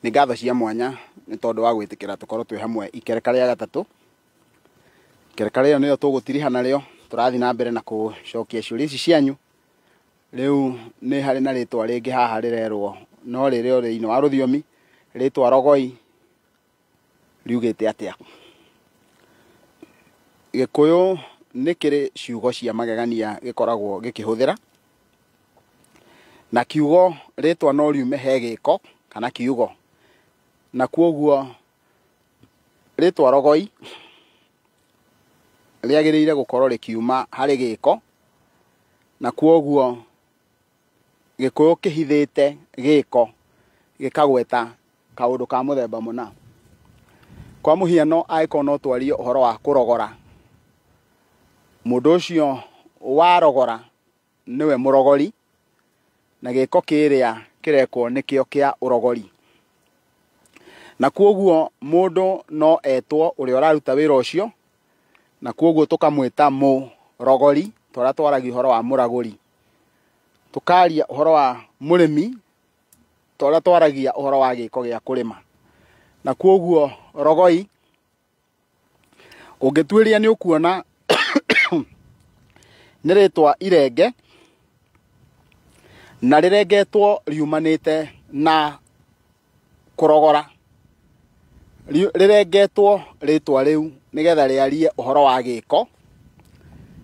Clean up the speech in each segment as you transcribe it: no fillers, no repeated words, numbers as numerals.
Nĩ ngatho cia mwanya nĩ tondũ wa gwĩtĩkĩra tũkorwo twĩ hamwe ikereka rĩa gatatũ. Ikereka rĩrĩa nĩrĩo tũgũtiriha narĩo, tũrathiĩ na mbere na gũcokia ciũria ici cianyu. Rĩu nĩ harĩ na rĩtwa rĩngĩ haha rĩrerwo no rĩrĩ o thĩinĩ wa rũthiomi, rĩtwa rogoi riugĩte atĩa. Gĩkũyũ nĩ kĩrĩ ciugo cia magegania gĩkoragwo gĩkĩhũthĩra, na kiugo rĩtwa no riume he gĩko kana kiugo, na kwoguo rĩtwa rogoi rĩagĩrĩire gũkorwo rĩkiuma harĩ gĩko, na kwoguo Gĩkũyũ kĩhithĩte gĩko gĩkagweta kaũndũ ka mũthemba mũna. Kwa mũhiano angĩkorwo no twarie ũhoro wa kũrogora, mũndũ ũcio warogora nĩwe mũrogori, na gĩko kĩrĩa kĩrekwo nĩkĩo kĩa ũrogori. Na kwoguo mũndũ no etwo ũrĩa ũraruta wĩra ũcio, na kwoguo tũkamwĩta mũrogori tũrĩa twaragia ũhoro wa mũragũri. Tukaria ũhoro wa mũrĩmi tũrĩa twaragia ũhoro wa gĩko gĩa kũrĩma. Na kwoguo rogoi ũngĩtuĩria nĩ ũkuona nĩ rĩtwa irenge, na rĩrengetwo riumanĩte na kũrogora. Rĩrengetwo rĩtwa rĩu nĩgetha rĩarie ũhoro wa gĩko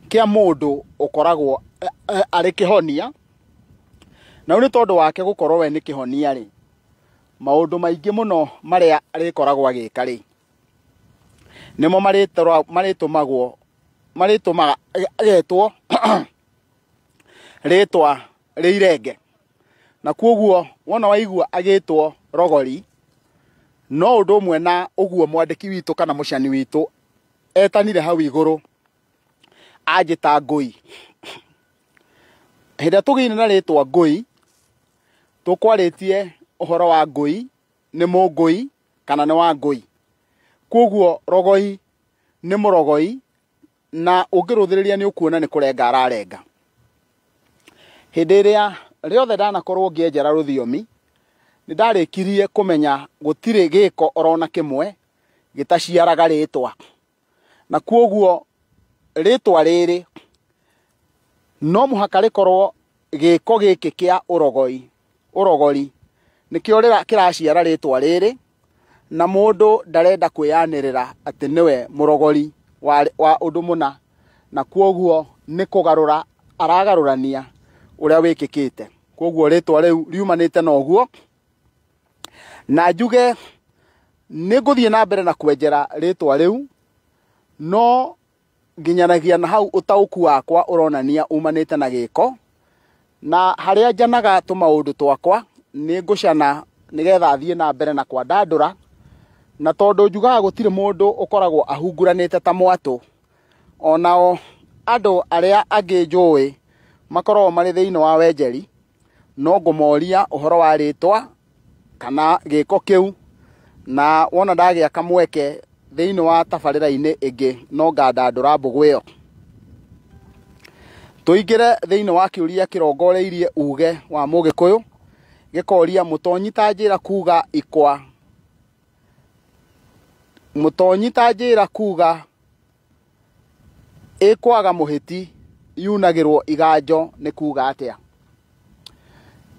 kĩa mũndũ ũkoragwo arĩ kĩhonia, na nĩ tondũ wake gũkorwo we nĩ kĩhonia rĩ, maũndũ maingĩ mũno marĩa rĩkoragwo agĩka rĩ, nĩmo marĩtũmaga agetwo rĩtwa rĩirenge. Na kwoguo wona waigua agĩtwo rogori, no ũndũ ũmwe na ũguo mwandĩki witũ kana mũcani witũ etanire hau igũrũ anjĩta ngũi. Hĩndĩ ĩrĩa tũgĩire na rĩtwa ngũi, tũkwarĩtie ũhoro wa ngũi nĩ mũngũi kana nĩ wa ngũi. Kwoguo rogoi nĩ mũrogoi, na ũngĩrũthĩrĩria nĩ ũkuona nĩ kũrenga ararenga. Hĩndĩ ĩrĩa rĩothe ndanakorwo ngĩenjera rũthiomi, nĩ ndarĩkirie kũmenya gũtirĩ gĩko orona kĩmwe gĩtaciaraga rĩtwa. Na kwoguo rĩtwa rĩrĩ no mũhaka rĩkorwo gĩko gĩkĩ kĩa ũrogori nĩkĩo kĩraciara rĩtwa rĩrĩ, na mũndũ ndarenda kwĩyanĩrĩra atĩ nĩwe mũrogori wa ũndũ mũna, na kwoguo nĩ kũgarũra aragarũrania ũrĩa wĩkĩkĩte. Kwoguo rĩtwa rĩu riumanĩte na ũguo, na njuge nĩ ngũthiĩ na mbere na kwenjera rĩtwa rĩu, no nginyanagia na hau ũtaũku wakwa ũronania umanĩte na gĩko, na harĩa njanaga tũmaũndũ twakwa nĩ ngũcana nĩgetha thiĩ na mbere na kwandandũra, na tondũ njugaga gũtirĩ mũndũ ũkoragwo ahunguranĩte ta mwatũ, onao andũ arĩa angĩ njũĩ makoragwo marĩ thĩinĩ wa wenjeri, no ngũmoria ũhoro wa rĩtwa kana gĩko kĩu, na wona ndagĩa kamweke thĩinĩ wa tabarĩra-inĩ ĩngĩ no ngandandũra mbũgũ ĩyo. Tũingĩre thĩinĩ wa kĩũria kĩrongoreirie uge wa Mũgĩkũyũ, gĩkoria mũtonyi ta njĩra kuga ikwa. Mũtonyi ta njĩra kuga ĩkwaga mũhĩti yunagĩrwo iganjo nĩ kuga atĩa.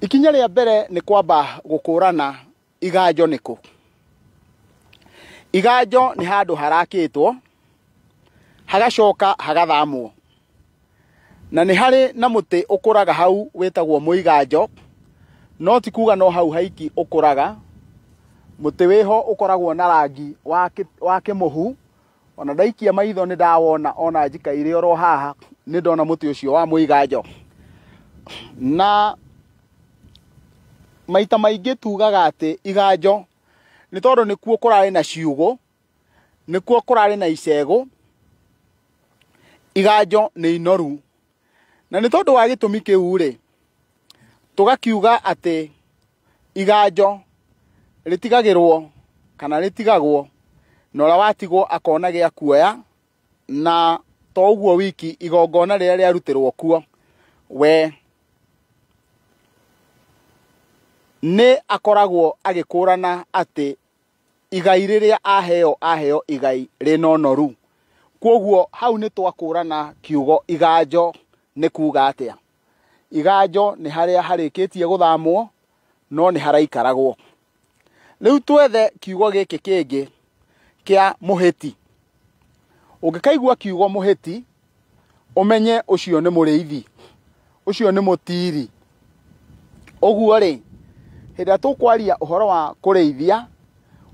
Ikinya rĩa mbere nĩ kwamba gũkũrana iganjo nĩkũ. Iganjo nĩ handũ harakĩtwo hagacoka hagathamwo, na nĩ harĩ na mũtĩ ũkũraga hau wĩtagwo mũiganjo, no ti kuga no hau haiki ũkũraga. Mũtĩ wĩho ũkoragwo na rangi wa kĩmũhu, ona ndaikia maitho nĩ ndawona, ona njikaire oro haha nĩ ndona mũtĩ ũcio wa mũiganjo. Na maita maingĩ tugaga atĩ iganjo nĩ tondũ nĩkuo kũrarĩ na ciugũ, nĩkuo kũrarĩ na icegũ, iganjo nĩ inoru. Na nĩ tondũ wa gĩtũmi kĩu rĩ, tũgakiuga atĩ iganjo rĩtigagĩrwo kana rĩtigagwo na ũrĩa watigwo akona gĩa kuoya, na to ũguo wiki igongona rĩrĩa rĩarutĩrwo kuo we nĩ akoragwo agĩkũrana atĩ igai rĩrĩa aheo igai rĩna ũnoru. Kwoguo hau nĩ twakũrana kiugo iganjo nĩ kuuga atĩa. Iganjo nĩ harĩa harĩkĩtie gũthamwo no nĩ haraikaragwo. Rĩu twethe kiugo gĩkĩ kĩngĩ kĩa mũhĩti. Ũngĩkaigua kiugo mũhĩti ũmenye ũcio nĩ mũrĩithi, ũcio nĩ mũtiri. Ũguo rĩ, hĩndĩ ĩrĩa tũkwaria ũhoro wa kũrĩithia,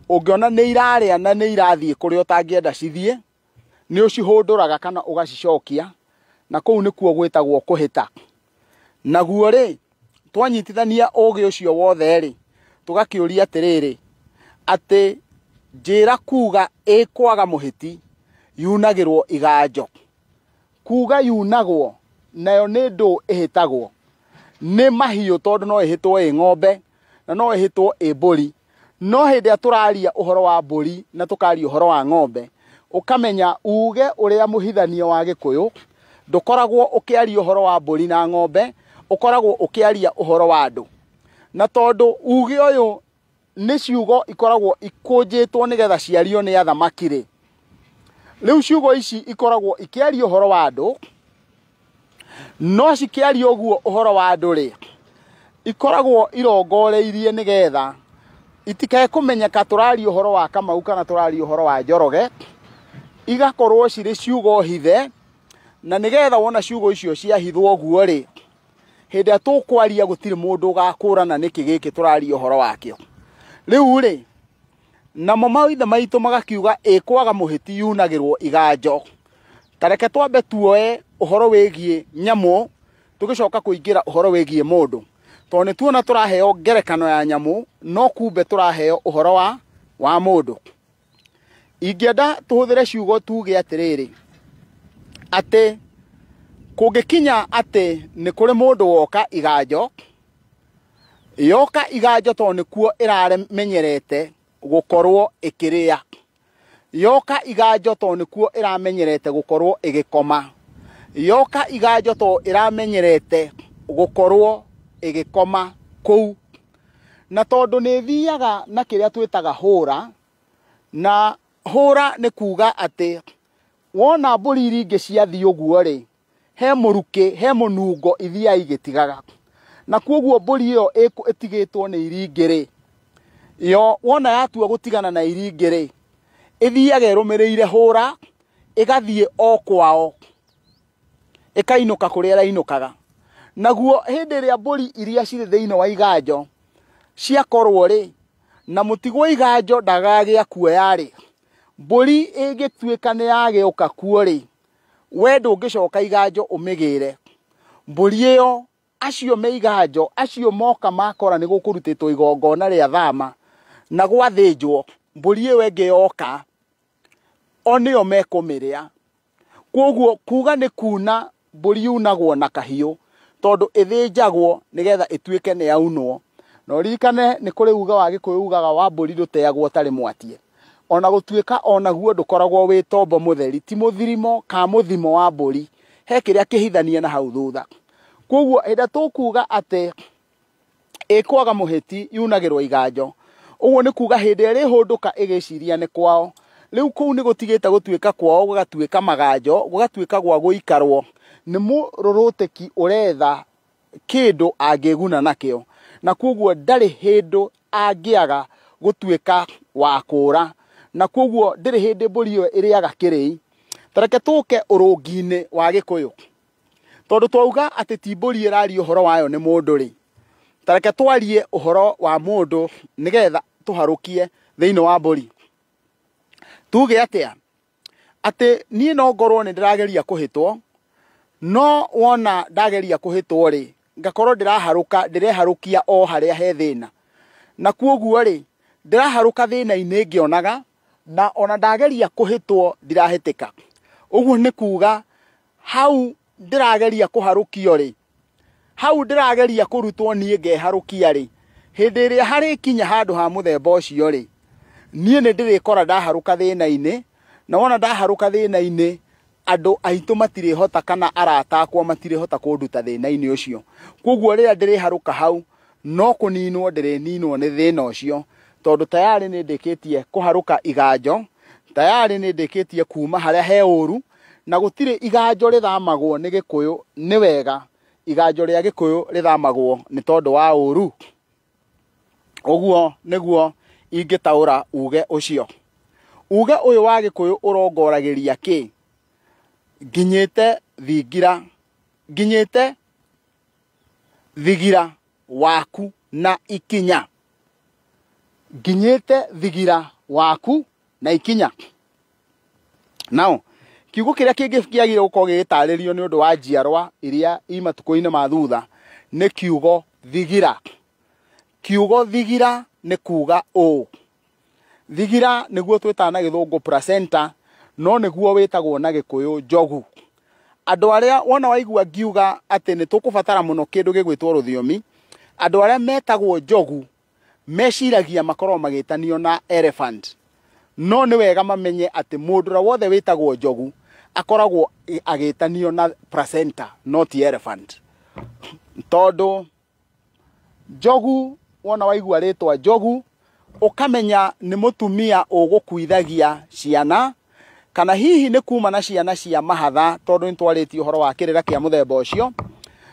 ũngĩona nĩ irarĩa na nĩ irathiĩ kũrĩa ũtangĩenda cithiĩ, nĩ ũcihũndũraga kana ũgacicokia, na kũu nĩkuo gwĩtagwo kũhĩta. Naguo rĩ, twanyitithania ũũgĩ ũcio wothe rĩ, tũgakĩũria atĩrĩrĩ, atĩ njĩra kuuga ĩkwaga mũhĩti yunagĩrwo iganjo. Kuuga yunagwo nayo nĩ ndũ ĩhĩtagwo nĩ mahiũ, tondũ no ĩhĩtwo ĩ ng'ombe na no ĩhĩtwo ĩ mbũri. No hĩndĩ ĩrĩa tũraria ũhoro wa mbũri na tũkaria ũhoro wa ng'ombe, ũkamenya uge ũrĩa mũhithania wa Gĩkũyũ ndũkoragwo ũkĩaria ũhoro wa mbũri na ng'ombe, ũkoragwo ũkĩaria ũhoro wa andũ. Na tondũ uge ũyũ nĩ ciugo ikoragwo ikũnjĩtwo nĩgetha ciario nĩ athamaki rĩ, rĩu ciugo ici ikoragwo ikĩaria ũhoro wa andũ, no cikĩaria ũguo ũhoro wa andũ rĩ, ikoragwo irongoreirie nĩgetha itikae kũmenyeka tũraria ũhoro wa Kamau kana tũraria ũhoro wa Njoroge, igakorwo cirĩ ciugo hithe, na nĩgetha wona ciugo icio ciahithwo ũguo rĩ, hĩndĩ ĩrĩa tũkwaria gũtirĩ mũndũ ũgakũrana nĩkĩ gĩkĩ tũraria ũhoro wakĩo. Rĩu rĩ, namo maithe maitũ magakiuga ĩkwaga mũhĩti yunagĩrwo iganjo. Tareke twambe tuoe ũhoro wĩgiĩ nyamũ, tũgĩcoka kũingĩra ũhoro wĩgiĩ mũndũ, tondũ nĩ tuona tũraheo ngerekano ya nyamũ, no kumbe tũraheo ũhoro wa mũndũ. Ingĩenda tũhũthĩre ciugo tuge atĩrĩrĩ, atĩ kũngĩkinya atĩ nĩ kũrĩ mũndũ woka iganjo, yoka iganjo tondũ nĩkuo ĩramenyerete gũkorwo ĩkĩrĩa, yoka iganjo tondũ nĩkuo ĩramenyerete gũkorwo ĩgĩkoma, yoka iganjo tondũ ĩramenyerete gũkorwo ĩgĩkoma kũu. Na tondũ nĩ thiaga na kĩrĩa twĩtaga hũra, na hũra nĩ kuuga atĩ wona mbũri iria ingĩ ciathiĩ ũguo rĩ, he mũrukĩ, he mũnungo ithiaga igĩtigaga. Na kwoguo mbũri ĩyo ĩtigĩtwo nĩ iria ingĩ rĩ, yo wona yatua gũtigana na iria ingĩ rĩ, ĩthiaga ĩrũmĩrĩire hũra, ĩgathiĩ o kwao, ĩkainũka kũrĩa ĩrainũkaga. Naguo hĩndĩ ĩrĩa mbũri iria cirĩ thĩinĩ wa iganjo ciakorwo rĩ, na mũtigwo iganjo ndagagĩa kuoya rĩ, mbũri ĩngĩtuĩka nĩ yagĩũka kuo rĩ, we ndũngĩcoka iganjo ũmĩgĩre. Mbũri ĩyo acio me iganjo, acio moka makora nĩ gũkũrutĩtwo igongona rĩa thama na gwathĩnjwo, mbũri ĩyo ĩngĩ yoka o nĩyo mekũmĩrĩa. Kwoguo kuuga nĩ kuna mbũri yunagwo na kahiũ, tondũ ĩthĩnjagwo nĩgetha ĩtuĩke nĩ yaunwo. Na ũririkane nĩ kũrĩ uga wa Gĩkũyũ ugaga wa mbũri ndũteagwo ũtarĩ mwatie. Ona gũtuĩka onaguo ndũkoragwo wĩ tombo mũtheri, ti mũthirimo ka mũthimo wa mbũri, he kĩrĩa kĩhithanie na hau thutha. Kwoguo hĩndĩ ĩrĩa tũkuga atĩ ĩkwaga mũhĩti yunagĩrwo iganjo, ũguo nĩ kuuga hĩndĩ ĩrĩa ĩrĩhũndũka ĩgĩciria nĩ kwao, rĩu kũu nĩ gũtigĩte gũtuĩka kwao, gũgatuĩka maganjo, gũgatuĩka gwa gũikarwo nĩ mũrũrũtĩki ũretha kĩndũ angĩguna nakĩo. Na kwoguo ndarĩ hĩndĩ angĩaga gũtuĩka wa kũũra, na kwoguo ndĩrĩ hĩndĩ mbũri ĩyo ĩrĩaga kĩrĩi. Tareke tũke ũrũngi-inĩ wa Gĩkũyũ, tondũ twauga atĩ ti mbũri ĩraria ũhoro wayo nĩ mũndũ rĩ, tareke twarie ũhoro wa mũndũ nĩgetha tũharũkie thĩinĩ wa mbũri. Tuge atĩa, atĩ niĩ no ngorwo nĩ ndĩrageria kũhĩtwo, no wona ndageria kũhĩtwo rĩ, ngakorwo ndĩreharũkia o harĩa he thĩna. Na kwoguo rĩ, ndĩraharũka thĩna-inĩ ngĩonaga, na ona ndageria kũhĩtwo ndirahĩtĩka. Ũguo nĩ kuuga hau ndĩrageria kũharũkio rĩ, hau ndĩrageria kũrutwo niĩ ngeharũkia rĩ, hĩndĩ ĩrĩa harĩkinya handũ ha mũthemba ũcio rĩ, niĩ nĩ ndĩrĩkora ndaharũka thĩna-inĩ, na wona ndaharũka thĩna-inĩ, andũ aitũ matirĩhota kana arata akwa matirĩhota kũnduta thĩna-inĩ ũcio. Kwoguo rĩrĩa ndĩrĩharũka hau, no kuninwo ndirininwo ni thina ucio tondu tayari ni ndikitie kuharuka iganjo, tayari ni ndikitie kuma haria he uru, na gutire iganjo rithamagwo ni Gikuyu ni wega iganjo ria Gikuyu rithamagwo ni tondu wa uru. Uguo niguo ingitaura uge ucio. Uge uyu wa Gikuyu urongoragiria ki? Nginyite thigira waku na ikinya. Nginyite thigira waku na ikinya. Now, kiugo kiria kingi kiagire gukorwo gigitaririo ni undu wa njiarwa iria imatuko-ini ma thutha ni kiugo thigira. Kiugo thigira ni kuga o. Thigira niguo twita na Githungu placenta, no niguo witagwo na Gikuyu njogu. Andu aria wona waigua ngiuga ati ni tukubatara muno kindu gigwitwo ruthiomi, andu aria metagwo njogu meciragia makorwo magitanio na elephant. No ni wega mamenye ati mundu ra wothe witagwo njogu akoragwo agitanio na placenta, not elephant. Tondu njogu wona waigua ritwa njogu ukamenya ni mutumia ugukuithagia ciana, kana hihi ni kuma na ciana cia mahatha tondu nitwariti uhoro wa kirira kia muthemba ucio,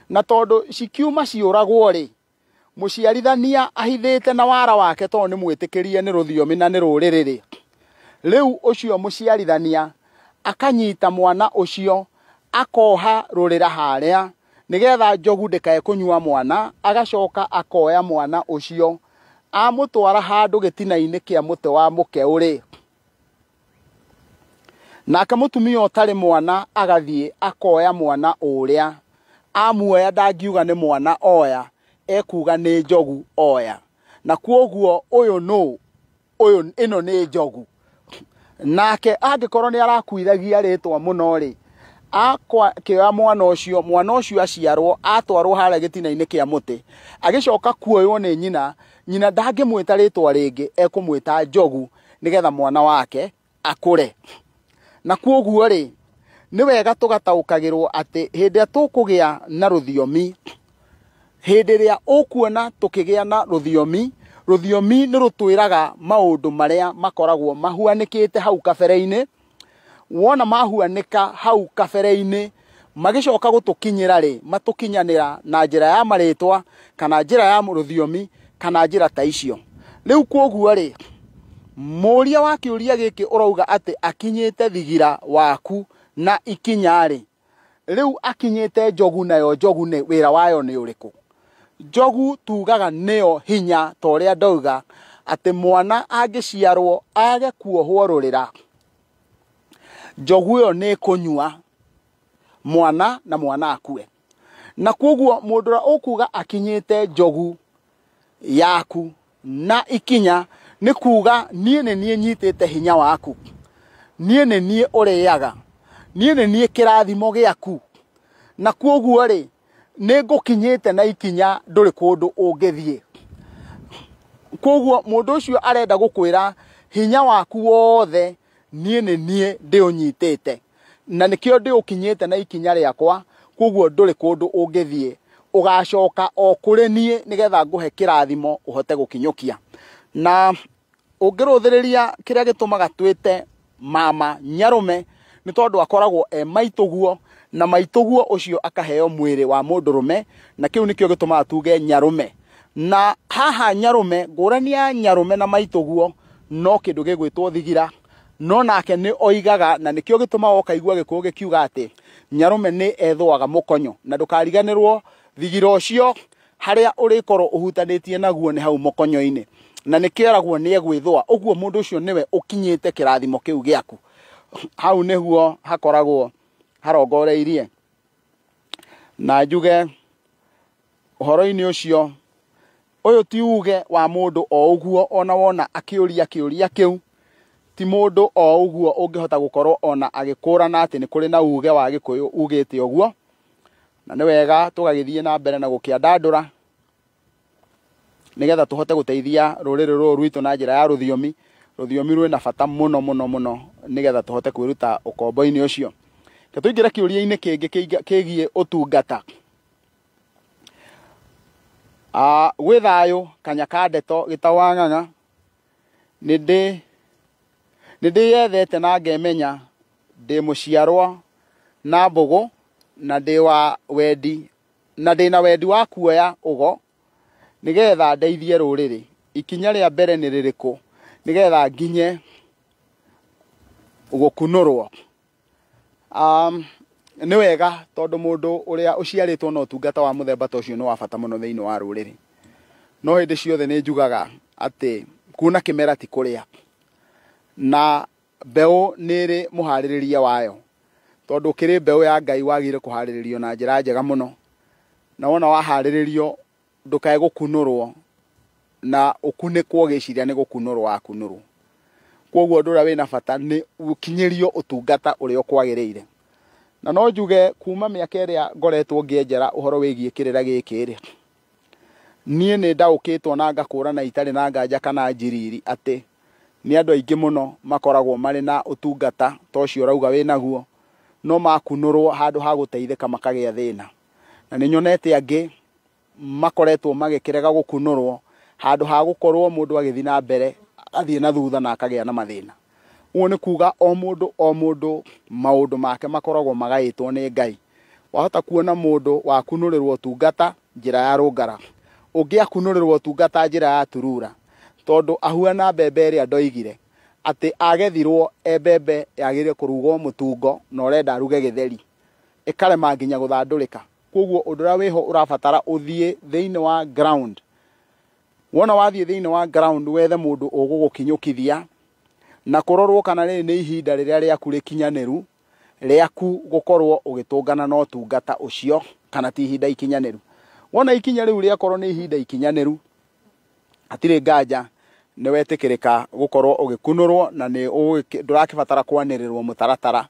na tondu cikiuma ciuragwo ri muciarithania ahithite na wara wake tondu ni mwitikirie ni ruthiomi na ni ruriri. Riu ucio muciarithania akanyita mwana ucio akoha rurira haria nigetha njogu ndikae kunyua mwana, agacoka akoya mwana ucio amutwara handu gitina-ini kia muti wa muke uri. Nake mutumia utari mwana agathie akoya mwana uria, amuoya ndangiuga ni mwana oya, ekuga ni njogu oya. Na kuoguo ino ni njogu. Nake angikorwo ni arakuithagia ritwa muno ri, akioya mwana ucio aciarwo atwarwo haria gitina-ini kia muti, agicoka kuoywo ni nyina, nyina ndangimwita ritwa ringi, ekumwita njogu nigetha mwana wake akure. Na kuoguo ri ni wega tugataukagirwo ati hindi ya tukugia na ruthiomi, hindi ria ukuona tukigia na ruthiomi, ruthiomi ni rutwiraga maundu maria makoragwo mahuanikite hau kabere-ini. Wona mahuanika hau kabere-ini magicoka gutukinyira ri, matukinyanira na njira ya maritwa kana njira ya ruthiomi kana njira ta icio. Riu kuoguo ri muria wa kiuria giki urauga ati akinyite thigira waku na ikinya ri, riu akinyite njogu, nayo njogu ni wira wayo ni uriku? Njogu tugaga niyo hinya toria ndauga ati mwana angiciarwo age kuohwo rurira, njogu yo ni kunyua mwana na mwana akue. Na kuoguo mundu ra ukuga akinyite njogu yaku na ikinya ni kuga nie ni nie nyitite hinya waku, nie ni nie uriaga, nie ni nie kirathimo giaku. Na kuoguo ri ni ngukinyite na ikinya nduri kundu ungithie. Kuoguo mundu ucio arenda gukwira hinya waku wothe nie ni nie ndiunyitite, na nikio ndiukinyite na ikinya riakwa, kuoguo nduri kundu ungithie, ugacoka o kuri nie nigetha nguhe kirathimo uhote gukinyukia. Na ungiruthiriria kiria gitumaga twite mama nyarume ni tondu akoragwo maituguo, na maituguo ucio akaheo mwiri wa mundurume, na kiu nikio gitumaga tuge nyarume. Na haha nyarume, ngurani ya nyarume na maituguo no kindu gigwitwo thigira, no nake ni oigaga, na nikio gitumaga ukaigua Gikuyu gikiuga ati nyarume ni ethwaga mukonyo, na ndukariganirwo thigira ucio haria urikorwo uhutanitie naguo ni hau mukonyo-ini, na nikieragwo ni egwithwa. Uguo mundu ucio niwe ukinyite kirathimo kiu giaku. Hau niguo hakoragwo harongoreirie. Na njuge uhoro-ini ucio, uyu ti uge wa mundu o uguo ona wona akiuria kiuria kiu, ti mundu o uguo ungihota gukorwo ona agikurana ati ni kuri na uge wa Gikuyu ugite uguo. Na ni wega tugagithie na mbere na gukiandandura nigetha tuhote guteithia ruriri ruru rwitu na njira ya ruthiomi. Ruthiomi rwina bata muno muno muno nigetha tuhote kwiruta ukombo-ini ucio. Ke tuingira kiuria-ini kingi kigie utungata. gwĩ thayũ kanyaka ndeto gĩtawang'ang'a nĩndĩyethete na ngemenya ndĩ mũciarwa na mbũgũ na ndĩna wendi wa kuoya ũgo nĩgetha ndeithie rũrĩrĩ. Ikinya rĩa mbere nĩ rĩrĩkũ? Nĩgetha nginye gũkunũrwo. Nĩ wega tondũ mũndũ ũrĩa ũciarĩtwo na ũtungata wa mũthemba ta ũcio nĩ wa bata mũno thĩinĩ wa rũrĩrĩ. No hĩndĩ ciothe nĩ njugaga atĩ kuna kĩmera ti kũrĩa, na mbeũ nĩ ĩrĩ mũharĩrĩrie wayo, tondũ kĩrĩ mbeũ ya Ngai wagĩrĩire kũharĩrĩrio na njĩra njega mũno, na wona waharĩrĩrio ndũkae gũkunũrwo na ũkunĩkwo gĩciria nĩ gũkunũrwo wakunũrwo. Kwoguo ũndũ ũrĩa wĩna bata nĩ ũkinyĩrio ũtungata ũrĩa ũkwagĩrĩire. Na no njuge kuma mĩaka ĩrĩa ngoretwo ngĩenjera ũhoro wĩgiĩ kĩrĩra gĩkĩ, niĩ nĩ ndaũkĩtwo na ngakũrana itarĩ na nganja kana njiriri atĩ nĩ andũ aingĩ mũno makoragwo marĩ na ũtungata ta ũcio ũrauga wĩnaguo, no makunũrwo handũ ha gũteithĩka makagĩa thĩna. Na nĩ nyonete angĩ makoretwo magĩkĩrega gũkunũrwo handũ ha gũkorwo mũndũ agĩthiĩ na mbere athiĩ na thutha na akagĩa na mathĩna. Ũguo nĩ kuga o mũndũ maũndũ make makoragwo magaĩtwo nĩ Ngai. Wahota kuona mũndũ wakunũrĩrwo ũtungata njĩra ya rũngara, ũngĩ akunũrĩrwo ũtungata njĩra ya turura, tondũ ahuana mbembe ĩrĩa ndoigire atĩ agethirwo mbembe yagĩrĩire kũrugwo mũtungo na ũrenda aruge gĩtheri, ĩkarema nginya gũthandũrĩka. Kwoguo ũndũ ũrĩa wĩho ũrabatara ũthiĩ thĩinĩ wa ground. Wona wathiĩ thĩinĩ wa ground wethe mũndũ ũgũgũkinyũkithia na kũrorwo kana rĩrĩ nĩ ihinda rĩrĩa rĩaku rĩkinyanĩru rĩaku gũkorwo ũgĩtũngana na ũtungata ũcio kana ti ihinda ikinyanĩru. Wona ikinya rĩu rĩakorwo nĩ ihinda ikinyanĩru, hatirĩ nganja nĩ wetĩkĩrĩka gũkorwo ũgĩkunũrwo na ndũrakĩbatara kwanĩrĩrwo mũtaratara,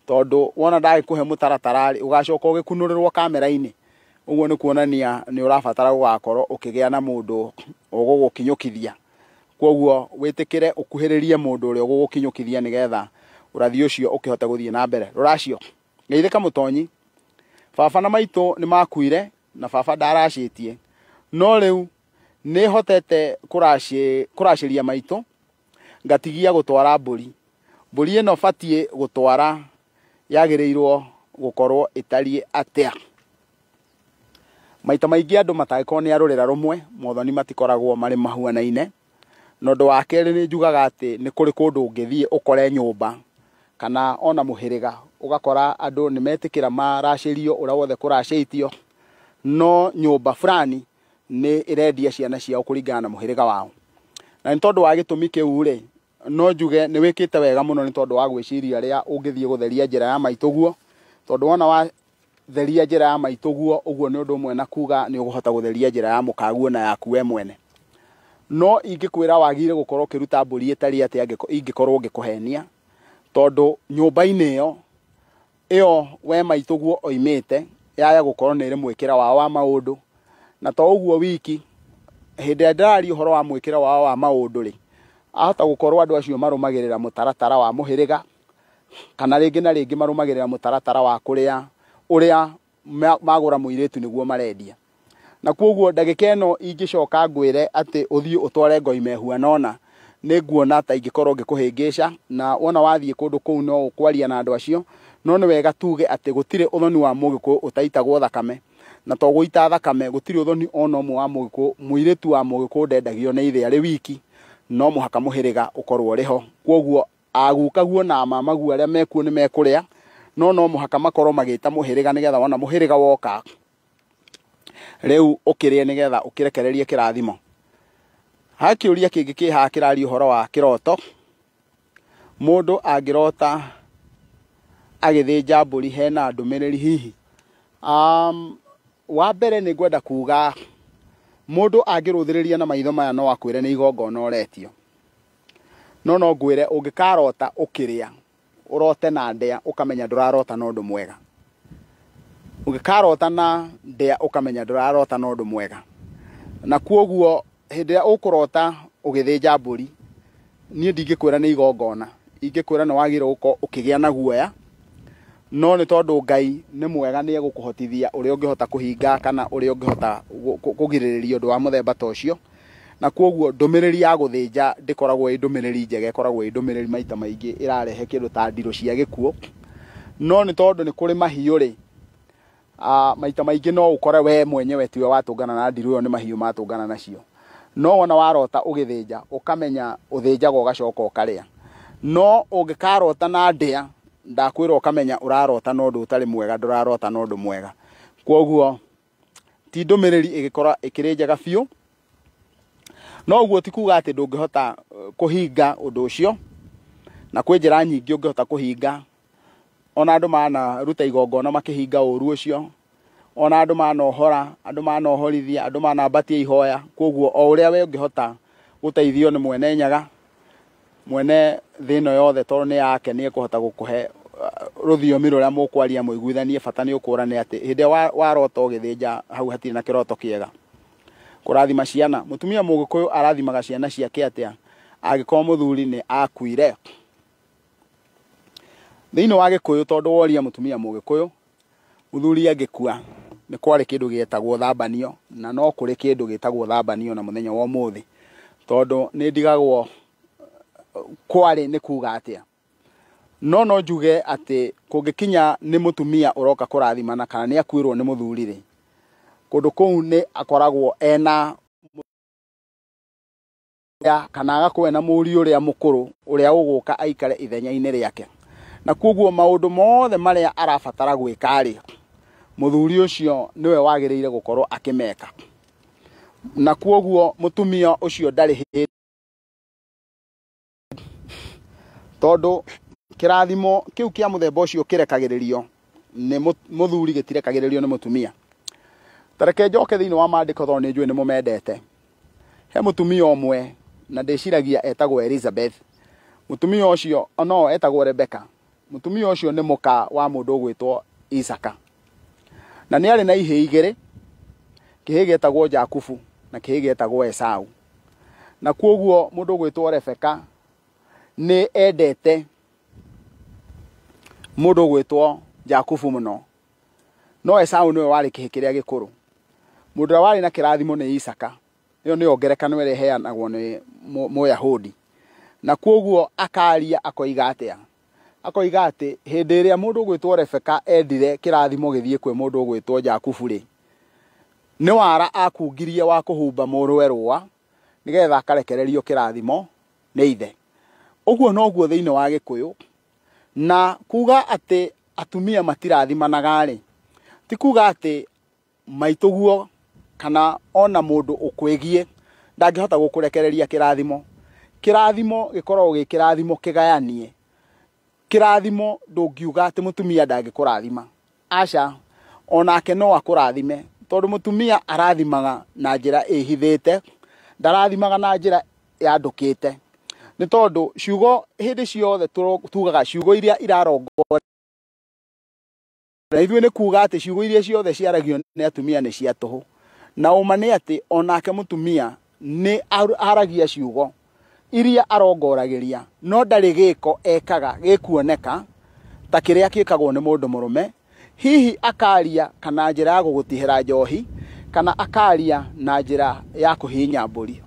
tondũ wona ndagĩkũhe mũtaratara ũgacoka ũgĩkunũrĩrwo kamera-inĩ. Ũguo nĩ kuonania nĩ ũrabatara gũgakorwo ũkĩgĩa na mũndũ ũgũgũkinyũkithia. Kwoguo wĩtĩkĩre ũkuhĩrĩrie mũndũ ũrĩa ũgũgũkinyũkithia nĩgetha ũrathi ũcio ũkĩhote gũthiĩ na mbere. Rũracio, geithĩka mũtonyi, baba na maitũ nĩ makuire na baba ndaracĩtie, no rĩu nĩ hotete kũracĩria maitũ ngatigia gũtwara mbũri. Mbũri ĩno batiĩ gũtwara yagĩrĩirwo gũkorwo ĩtariĩ atĩa. Maita maingĩ andũ matagĩkorwo nĩ arũrĩra rũmwe, mothoni matikoragwo marĩ mahuanaine. Na ũndũ wa kerĩ nĩ njugaga atĩ nĩ kũrĩ kũndũ ũngĩthiĩ ũkore nyũmba kana ona mũhĩrĩga, ũgakora andũ nĩ metĩkĩra maracĩrio ũrĩa wothe kũracĩtio, no nyũmba fulani nĩ ĩrendia ciana ciao kũringana na mũhĩrĩga wao. Na nĩ tondũ wa gĩtũmi kĩu no njuge nĩ wĩkĩte wega mũno nĩ tondũ wa gwĩciria rĩa ũngĩthiĩ gũtheria njĩra ya maitũguo, tondũ wona watheria njĩra ya maitũguo ũguo nĩ ũndũ ũmwe na kuga nĩ ũkũhota gũtheria njĩra ya mũkaguo na yaku we mwene. No ingĩkwĩra wagire gũkorwo ũkĩruta mbũri ĩtariĩ atĩ ingĩkorwo ngĩkũhenia, tondũ nyũmba-inĩ ĩyo we maitũguo oimĩte yaya gũkorwo nĩ ĩrĩ mwĩkĩra wao wa maũndũ. Na to ũguo wiki, hĩndĩ ĩrĩa ndĩraria ũhoro wa mwĩkĩra wao wa maũndũ ahota gũkorwo andũ acio marũmagĩrĩra mũtaratara wa mũhĩrĩga, kana rĩngĩ na rĩngĩ marũmagĩrĩra mũtaratara wa ũrĩa magũra mũirĩtu nĩguo marendia. Na kwoguo ndagĩka ĩno ingĩcoka ngwĩre atĩ ũthiĩ ũtware ngoime huanona, nĩ nguona ta ingĩkorwo ngĩkũhĩngĩca, na wona wathiĩ kũndũ kũu no ũkwaria na andũ acio. No nĩ wega tuge atĩ gũtirĩ ũthoni wa Mũgĩkũyũ ũtaitagwo thakame, na to gũita thakame gũtirĩ ũthoni ona ũmwe wa Mũgĩkũyũ. Mũirĩtu wa Mũgĩkũyũ ndendagio nĩ ithe arĩ wiki, no mũhaka mũhĩrĩga ũkorwo ũrĩ ho. Kwoguo agukaguo na mamaguo arĩa mekuo nĩ mekũrĩa, no mũhaka makorwo magĩta mũhĩrĩga nĩgetha wona mũhĩrĩga woka rĩu ũkĩrĩe nĩgetha ũkĩrekererie kĩrathimo. Ha kĩũria kĩngĩ kĩ haha kĩraria ũhoro wa kĩroto. Mũndũ angĩrota agĩthĩnja mbũri hena ndũmĩrĩri hihi? Wa mbere nĩ ngwenda kuga mũndũ angĩrũthĩrĩria na maitho maya no akwĩre nĩ igongona ũretio. No ngwĩre ũngĩkarota ũkĩrĩa, ũrote na ndĩa ũkamenya ndũrarota na ũndũ mwega. Ũngĩkarota na ndĩa ũkamenya ndũrarota na ũndũ mwega. Na kwoguo hĩndĩ ĩrĩa ũkũrota ũgĩthĩnja mbũri, niĩ ndingĩkwĩra nĩ igongona, ingĩkwĩra nĩ wagĩrĩirwo gũkorwo ũkĩgĩa na guoya, no nĩ tondũ Ngai nĩ mwega nĩ egũkũhotithia ũrĩa ũngĩhota kũhinga kana ũrĩa ũngĩhota kũgirĩrĩria ũndũ wa mũthemba ta ũcio. Na kwoguo ndũmĩrĩri ya gũthĩnja ndĩkoragwo ĩ ndũmĩrĩri njega, ĩkoragwo ĩ ndũmĩrĩri maita maingĩ ĩrarehe kĩndũ ta ndirũ cia gĩkuũ. No nĩ tondũ nĩ kũrĩ mahiũ rĩ, maita maingĩ no ũkore we mwenyewe tiwe watũngana na ndirũ ĩyo, nĩ mahiũ matũngana nacio. No wona warota ũgĩthĩnja ũkamenya ũthĩnjaga ũgacoka ũkarĩa. No ũngĩkarota na ndĩa, ndakwĩra ũkamenya ũrarota na ũndũ ũtarĩ mwega, ndũrarota na ũndũ mwega. Kwoguo ti ndũmĩrĩri ĩgĩkora ĩkĩrĩ njega biũ. No ũguo ti kuuga atĩ ndũngĩhota kũhinga ũndũ ũcio, na kwĩ njĩra nyingĩ ũngĩhota kũhinga. Ona andũ manaruta igongona makĩhinga ũũru ũcio, ona andũ manohora, andũ manohorithia, andũ manambatia ihoya. Kwoguo o ũrĩa we ũngĩhota gũteithio nĩ mwene nyaga, mwene thĩ ĩno yothe, tondũ nĩ yake, nĩ ekũhota gũkũhe rũthiomi rũrĩa mũkwaria mũiguithanie. Bata nĩ ũkũrane atĩ hĩndĩ ĩrĩa warota ũgĩthĩnja, hau hatirĩ na kĩroto kĩega. Kũrathima ciana, mũtumia Mũgĩkũyũ arathimaga ciana ciake atĩa angĩkorwo mũthuri nĩ akuire? Thĩinĩ wa Gĩkũyũ, tondũ woria mũtumia Mũgĩkũyũ, mũthuri angĩkua nĩ kwarĩ kĩndũ gĩetagwo thambanio, na no kũrĩ kĩndũ gĩtagwo thambanio na mũthenya wa ũmũthĩ, tondũ nĩ ndigagwo kwarĩ nĩ kuga atĩa. No njuge atĩ kũngĩkinya nĩ mũtumia ũroka kũrathimana kana nĩ akuirwo nĩ mũthuri rĩ, kũndũ kũu nĩ akoragwo ena kana agakorwo ena mũriũ ũrĩa mũkũrũ ũrĩa ũgũka aikare ithenya-inĩ rĩake. Na kwoguo maũndũ mothe marĩa arabatara gwĩka rĩ, mũthuri ũcio nĩwe wagĩrĩire gũkorwo akĩmeka. Na kwoguo mũtumia ũcio ndarĩ hĩndĩ, tondũ kĩrathimo kĩu kĩa mũthemba ũcio kĩrekagĩrĩrio nĩ mũthuri, gĩtirekagĩrĩrio nĩ mũtumia. Tareke njoke thĩinĩ wa maandĩko, tondũ nĩ njũĩ nĩ mũmendete. He mũtumia ũmwe, na ndĩciragia etagwo Elizabeth. Mũtumia ũcio no etagwo Rebeka. Mũtumia ũcio nĩ mũka wa mũndũ ũgwĩtwo Isaka, na nĩ arĩ na ihĩĩ igĩrĩ, kĩhĩĩ gĩetagwo Jakubu na kĩhĩĩ gĩetagwo Esau. Na kwoguo mũndũ ũgwĩtwo Rebeka nĩ endete mũndũ ũgwĩtwo Jakubu mũno, no Esau nĩwe warĩ kĩhĩĩ kĩrĩa gĩkũrũ. Mũndũ ũrĩa warĩ na kĩrathimo nĩ Isaka. Ĩyo nĩyo ngerekano ĩrĩa ĩheanagwo nĩ Mũyahudi. Na kwoguo akaria akoiga atĩa? Akoiga atĩ hĩndĩ ĩrĩa mũndũ ũgwĩtwo Rebeka endire kĩrathimo gĩthiĩ kwĩ mũndũ ũgwĩtwo Jakubu rĩ, nĩ wara akungirie wa kũhumba mũrũwe rũa nĩgetha akarekererio kĩrathimo nĩ ithe. Ũguo noguo thĩinĩ wa Gĩkũyũ. Na kuga atĩ atumia matirathimanaga rĩ, ti kuga atĩ maitũguo kana ona mũndũ ũkwĩgie ndangĩhota gũkũrekereria kĩrathimo. Kĩrathimo gĩkoragwo gĩ kĩrathimo kĩgayanie. Kĩrathimo ndũngiuga atĩ mũtumia ndangĩkũrathima. Aca, onake no akũrathime, tondũ mũtumia arathimaga na njĩra ĩhithĩte, ndarathimaga na njĩra yandũkĩte. Nĩ tondũ ciugo hĩndĩ ciothe tugaga ciugo iria irarongora, na ithuĩ nĩ kuga atĩ ciugo iria ciothe ciaragio nĩ atumia nĩ cia tũhũ. Na ũma nĩ atĩ onake mũtumia nĩ aragia ciugo iria arongoragĩria, no ndarĩ gĩko ekaga gĩkuoneka ta kĩrĩa kĩkagwo nĩ mũndũ mũrũme. Hihi akaria kana njĩra ya gũgũtihĩra njohi, kana akaria na njĩra ya kũhinya mbũri.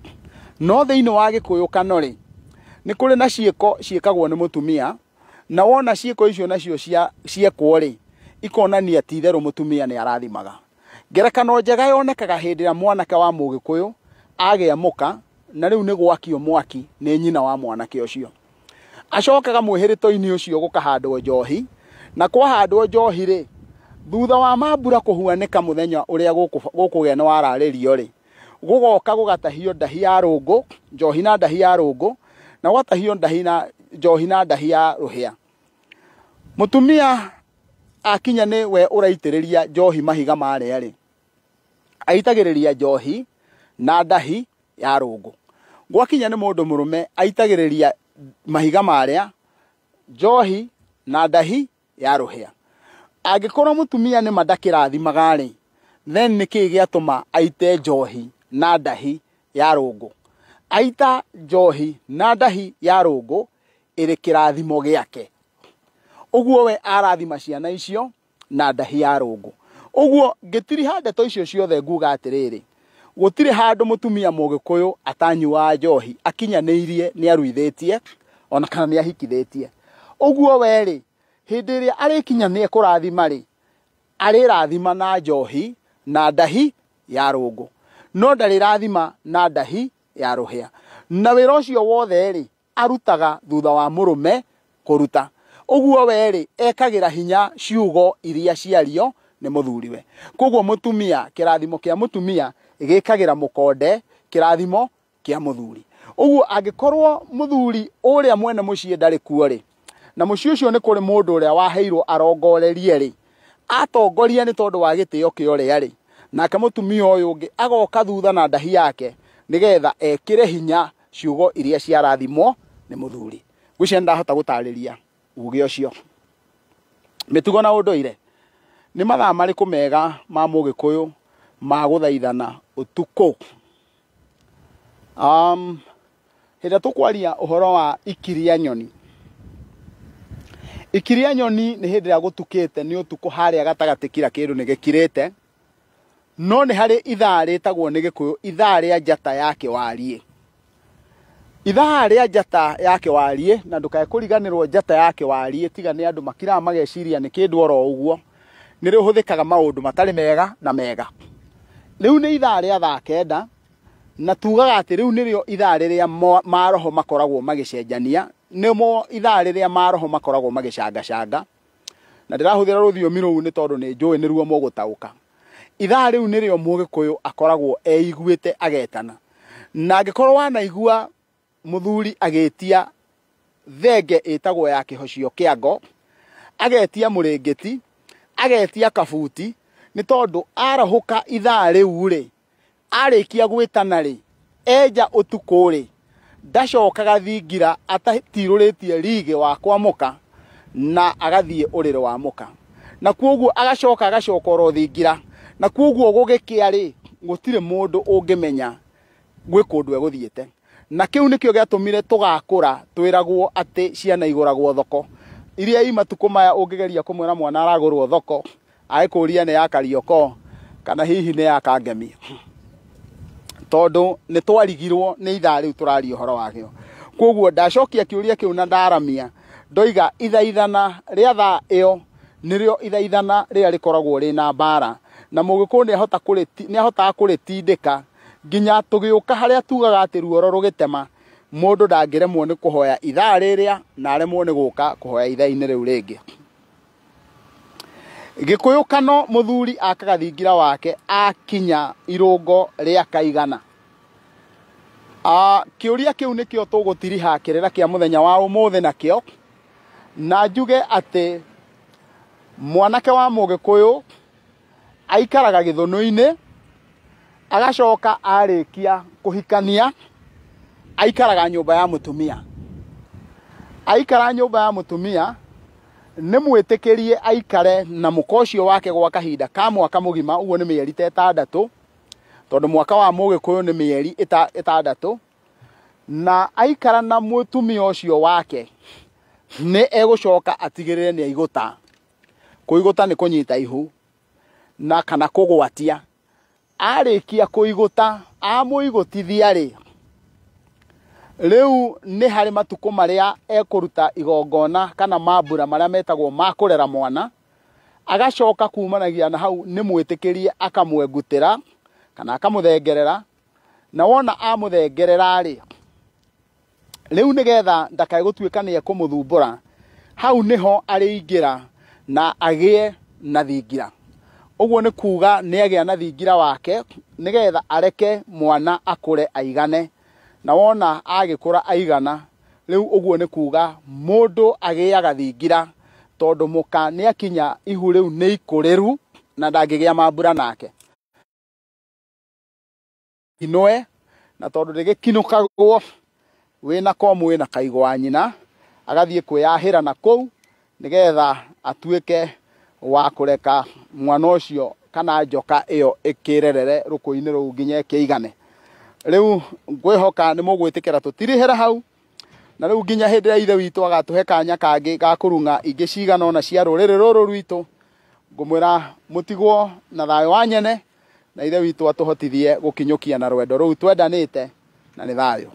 No thĩinĩ wa Gĩkũyũ kanori nĩ kũrĩ na ciĩko ciĩkagwo nĩ mũtumia, na wona ciĩko icio nacio ciekwo rĩ, ikonania ti itherũ mũtumia nĩ arathimaga. Ngerekano njega yonekaga hĩndĩ ĩrĩa mwanake wa Mũgĩkũyũ agĩa mũka, na rĩu nĩ gwakio mwaki nĩ nyina wa mwanake ũcio. Acokaga mwĩhĩrĩto-inĩ ũcio gũkahandwo njohi, na kwahandwo njohi rĩ, thutha wa mambura kũhuanĩka mũthenya ũrĩa gũkũgĩa na wararĩrio rĩ, gũgoka gũgatahio ndahi ya rũngũ, njohi na ndahi ya rũngũ, na gwatahio njohi na ndahi ya rũhĩa. Mũtumia akinya nĩ we ũraitĩrĩria njohi mahiga marĩa rĩ, aitagĩrĩria njohi na ndahi ya rũngũ. Gwakinya nĩ mũndũ mũrũme aitagĩrĩria mahiga marĩa, njohi na ndahi ya rũhĩa. Angĩkorwo mũtumia nĩ mandakĩrathimaga rĩ, then nĩkĩĩ gĩatũma aite njohi na ndahi ya rũngũ? Aita njohi na ndahi ya rũngũ ĩrĩ kĩrathimo gĩake. Uguo we arathima ciana icio na ndahi ya rungu. Uguo ngitiriha ndeto icio ciothe nguga atiriri, gutire handu mutumia Mugikuyu atanyua njohi akinyaneirie ni aruithitie ona kana ni ahikithitie. Uguo we ri hindi iria arikinyania kurathima ri arirathima na njohi na ndahi ya rungu, no ndarirathima na ndahi ya ruhia. Na wira ucio wothe ri arutaga thutha wa murume kuruta. Uguo we ri ekagira hinya ciugo iria ciario ni muthuriwe. Koguo mutumia, kirathimo kia mutumia gikagira mukonde kirathimo kia muthuri. Uguo angikorwo muthuri uria mwene mucii ndari kuo ri, na mucii ucio ni kuri mundu uria waheirwo arongorerie ri, atongoria ni tondu wa gitio kio ria ri, nake mutumia uyu ungi agoka thutha na ndahi yake nigetha ekire hinya ciugo iria ciarathimwo ni muthuri. Gucia ndahota gutariria uge ucio. Mitugo na unduire ni mathaa mariku mega ma Mugikuyu ma guthaithana utuku. Hĩndĩ tukwaria uhoro wa ikiria nyoni. Ikiria nyoni ni hĩndĩ ĩrĩa gutukite ni utuku haria gatagati kira kindu ni gikirite, no ni hari ithaa ritagwo ni Gikuyu ithaa ria njata ya kiwarie. Ithaa ria njata ya kiwarie, na ndukae kuriganirwo njata ya kiwarie tiga ni andu makira mageciria ni kindu oro uguo, ni rihuthikaga maundu matari mega na mega. Riu ni ithaa ria thaa kenda, na tugaga ati riu nirio ithaa riria maroho makoragwo magicenjania, nimo ithaa riria maroho makoragwo magicangacanga. Na ndirahuthira ruthiomi ruu ni tondu ni njui niruo mugutauka. Ithaa riu nirio Mugikuyu akoragwo eiguite agetana, na angikorwo wanaigua muthuri agetia thenge itagwo ya kihocio kiango, agetia muringiti, agetia kabuti, ni tondu arahuka ithaa riu ri arikia gwitana ri enja utuku ri ndacokaga thingira atatiruritie rige wa kwamuka na agathie urire wa muka, na kuoguo agacoka oro thingira, na kuoguo gugikia ri gutire mundu ungimenya gwi kundu eguthiete. Na kiu nikio giatumire tugakura twiragwo ati ciana iguragwo thoko, iria imatuko maya ungigeria kumwira mwana aragurwo thoko aikuria ni ya Karioko kana hihi ni ya Kangemi, tondu ni twarigirwo ni ithaa riu turaria uhoro wakio. Koguo ndacokia kiuria kiu na ndaramia ndoiga ithaithana ria thaa iyo nirio ithaithana ria rikoragwo ri na mbara, na Mugikuyu ni ahotaga kuritindika nginya tugiuka haria tugaga ati ruoro rugitema mundu ndangiremwo ni kuhoya ithaa riria na aremwo ni guka kuhoya ithaa-ini riu ringi. Gikuyu kano muthuri akaga thingira wake akinya irungo ria kaigana. Kiuria kiu nikio tugutiriha kirira kia muthenya wa umuthi nakio, na njuge ati mwanake wa Mugikuyu aikaraga githunu-ini, agacoka arikia kuhikania aikaraga nyumba ya mutumia. Aikara nyumba ya mutumia ni mwitikirie aikare na mukocio wake gwa kahinda ka mwaka mugima, uguo ni mieri 6, tondu mwaka wa Mugikuyu ni mieri 6, na aikara na mutumia ucio wake ni egucoka atigirire ni aiguta. Kuiguta ni kunyita ihu na kana kugwatia. Arikia kuiguta amuigutithia ri riu ni hari matuko maria ekuruta igongona kana mambura maria metagwo makurera mwana, agacoka kumanagia na hau ni mwitikirie akamwengutira kana akamuthengerera, na wona amuthengerera ri riu nigetha ndakae gutuika ni ekumuthumbura, hau niho ariingira na agie na thingira. Uguo ni kuga ni agia na thingira wake nigetha areke mwana akure aigane, na wona agikura aigana riu uguo ni kuga mundu agiaga thingira, tondu muka ni akinya ihu riu ni ikuriru na ndangigia mambura nake inoe, na tondu rigikinukagwo wina komu wina kaigwa nyina agathie kwiyahira na kou nigetha atuike wa kureka mwana ucio kana njoka iyo ikirerere ruku-ini ruu nginya kiigane. Riu ngwihoka ni mugwitikira tutirihera hau, na rĩu nginya hĩndĩ ya ithe witũ agatuhe kanya kangĩ ga kũrung'a ingĩ cigana ona cia rũrĩrĩ rũrũ rwitũ, ngũmwĩra mũtigwo na thayũ wa nyene, na ithe witũ atũhotithie gũkinyũkia na rwendo rũu twendanĩte, na nĩ thayũ.